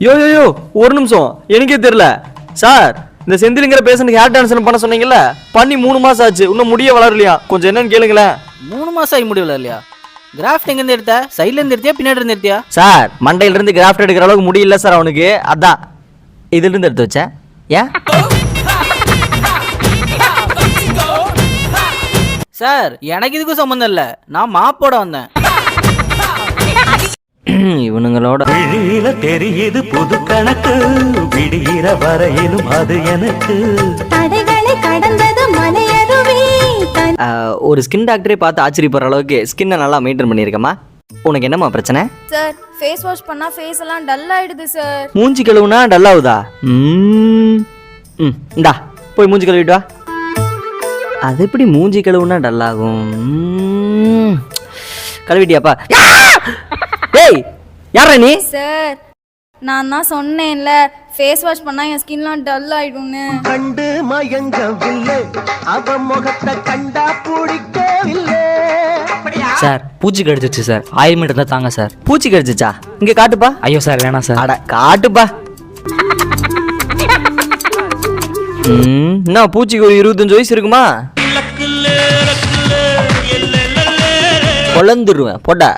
யோ யோ யோ ஒரு நிமிஷம், எனக்கே தெரியல சார். இந்த செந்திலுங்கிற பேஷண்ட்க்கு ஹேர் டிரான்ஸ்ஃபர் பண்ண சொன்னீங்கல்ல, பண்ணி 3 மாசம் ஆச்சு, இன்னும் முடிய வளரலையா? கொஞ்சம் என்னன்னு கேளுங்களேன். 3 மாசம் ஆகி முடியல இல்லையா? கிராஃப்ட் எங்க இருந்து எடுத்த? சைடுல இருந்து எடுத்தியா பின்னாடி இருந்து எடுத்தியா? சார் மண்டையில இருந்து கிராஃப்ட் எடுக்கிற அளவுக்கு முடியல சார் அவனுக்கு, அதான் இதுல இருந்து எடுத்து வச்சேன். ஏன் சார் எனக்கு இதுக்கும் சம்மந்தம் இல்ல, நான் மாப்போட வந்தேன். இவனுங்களோட வெளியில தெரியுது புது கணக்கு, விடுகிற வரையிலும் அது எனக்கு. தடைகளை கடந்தது மலையருவி. ஒரு ஸ்கின் டாக்டரே பார்த்து ஆச்சரியப்படுற அளவுக்கு ஸ்கின்னை நல்லா மெயின்டைன் பண்ணியிருக்கமா. உனக்கு என்னம்மா பிரச்சனை? சார் ஃபேஸ் வாஷ் பண்ணா ஃபேஸ் எல்லாம் டல் ஆயிடுது சார். மூஞ்சி கழுவுனா டல் ஆகுதா? இந்தா போய் மூஞ்சி கழுவிட்டு வா. அது எப்படி மூஞ்சி கழுவுனா டல் ஆகும்? கழுவிட்டியாப்பா? டேய் யாரா நீ? சார் நான் தான் சொன்னேன்ல ஃபேஸ் வாஷ் பண்ணா என் ஸ்கின்லாம் டல் ஆயிடும்னு. கண்டு மயங்கவில்லை, அவ முகத்தை கண்டா பிடிக்கவில்லை. சார் பூச்சி கடிச்சிச்சு சார், ஆயில்மெண்ட் இருந்தா தாங்க சார். பூச்சி கடிச்சிச்சா? இங்க காட்டுப்பா. ஐயோ சார் வேணாம் சார். அட காட்டுப்பா. என்ன பூச்சிக்கு ஒரு 25 வயசு இருக்குமா? பொழந்துருவேன் போட்டா.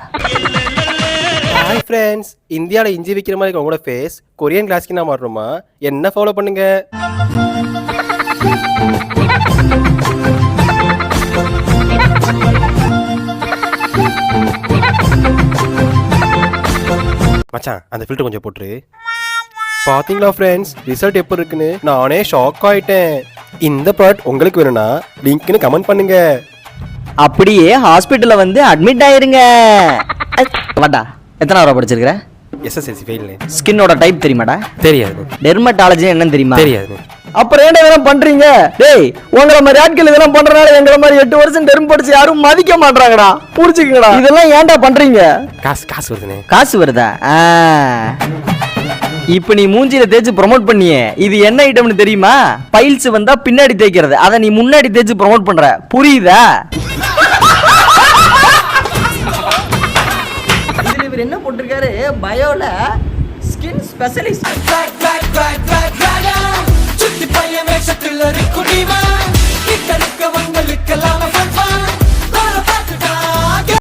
ஹாய் ஃப்ரெண்ட்ஸ், இந்தியாவில் இஞ்சி விற்கிற மாதிரி இருக்க உங்களோட ஃபேஸ் கொரியன் கிளாஸ்க்கு நான் மாறுறோமா? என்ன ஃபாலோ பண்ணுங்க. மச்சான் அந்த ஃபில்டர் கொஞ்சம் போட்டுரு. பாத்தீங்களா ஃப்ரெண்ட்ஸ், ரிசல்ட் எப்படி இருக்குன்னு நானே ஷாக் ஆயிட்டேன். இந்த ப்ராடக்ட் உங்களுக்கு வேணும்னா லிங்க்னு கமெண்ட் பண்ணுங்க. அப்படியே ஹாஸ்பிட்டல்ல வந்து அட்மிட் ஆயிருங்க. வாடா, எத்தனை ரூபா படிச்சிருக்கிற? SSLC fail. ஸ்கின்னோட டைப் தெரியுமாடா? தெரியாது. டெர்மட்டாலஜி என்னன்னு தெரியுமா? தெரியாது. அப்புறம் ஏன்டா இதெல்லாம் பண்றீங்க? டேய் உங்களை மாதிரி ஆட்கள் இதெல்லாம் பண்றனால எங்களை மாதிரி 8 வருஷம் டெர்ம் படிச்சு யாரும் மதிக்க மாட்டாங்கடா. புரிஞ்சுக்கங்கடா. இதெல்லாம் ஏன்டா பண்றீங்க? காசு வருதுனே. காசு வருதா? இப்ப நீ மூஞ்சில தேய்ச்சு ப்ரோமோட் பண்ணியே, இது என்ன ஐட்டம்னு தெரியுமா? பைல்ஸ் வந்தா பின்னாடி தேய்க்கிறது, அத நீ முன்னாடி தேய்ச்சு ப்ரோமோட் பண்ற, புரியுதா? இதுல இவர் என்ன போட்டிருக்காரு பயோல? Skin specialist.